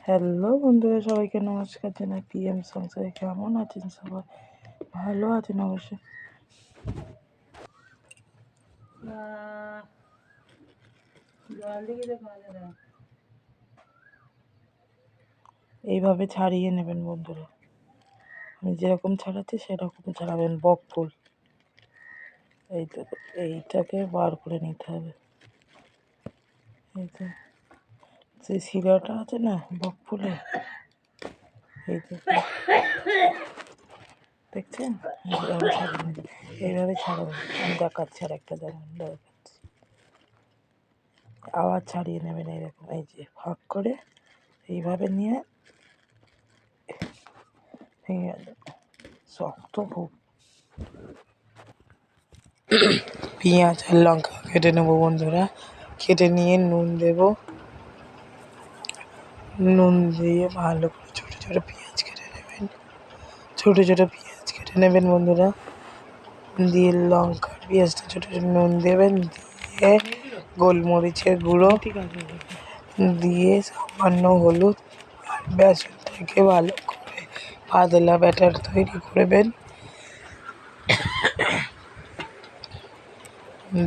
Hello বন্ধুরা, সবাইকে নমস্কার জানাই। পিএম সংসারে কেমন আছেন সবাই? ভালো আছেন অবশ্যই। এইভাবে ছাড়িয়ে নেবেন বন্ধুরা, আমি যেরকম ছাড়াচ্ছি সেরকম ছাড়াবেন। বক ফুল এইটাকে বার করে নিতে হবে। এই তো যে শিরাটা আছে না বক ফুলে, এই তো দেখছেন, এইভাবে ছাড়িয়ে নেবেন। এইভাবে ছাড়াবেন, আমি দেখাচ্ছি আর একটা দেখাচ্ছি। আবার ছাড়িয়ে নেবেন এইরকম, এই যে ভাগ করে এইভাবে নিয়ে ভেঙে শক্ত খুব। পেঁয়াজ আর লঙ্কা কেটে নেবো বন্ধুরা, কেটে নিয়ে নুন দেব, নুন দিয়ে ভালো করে ছোটো ছোটো পেঁয়াজ কেটে নেবেন, ছোটো ছোটো পেঁয়াজ কেটে নেবেন বন্ধুরা। দিয়ে লঙ্কার পেঁয়াজটা ছোটো ছোটো নুন দেবেন, দিয়ে গোলমরিচের গুঁড়ো দিয়ে সামান্য হলুদ আর বেসনটাকে ভালো করে পাতলা ব্যাটার তৈরি করবেন।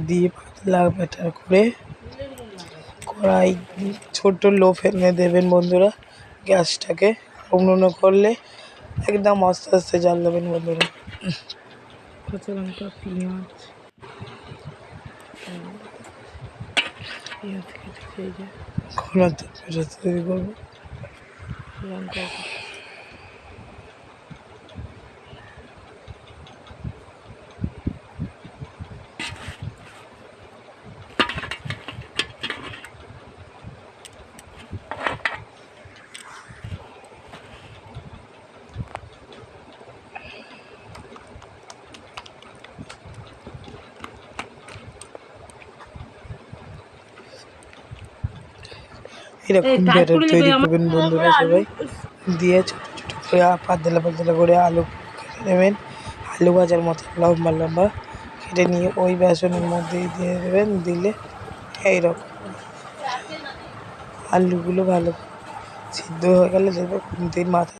দিয়ে পাতলা ব্যাটার করে কড়াই ছোট লো ফ্লেমে দেবেন বন্ধুরা। গ্যাসটাকে অন্য করলে একদম আস্তে আস্তে জাল দেবেন বন্ধুরা। কাঁচা লঙ্কা, পেঁয়াজ কেটে এই যে ঘন তৈরি করবো। লঙ্কা এরকম ব্যাটার তৈরি করবেন বন্ধুরা সবাই। দিয়ে ছোটো ছোটো করে পাতলা পাতলা করে আলু কেটে নেবেন, আলু ভাজার মতো লম্বা লম্বা কেটে নিয়ে ওই বেসনের মধ্যেই দিয়ে দেবেন। দিলে এইরকম আলুগুলো ভালো সিদ্ধ হয়ে গেলে দেখবে খুন্তির মাথা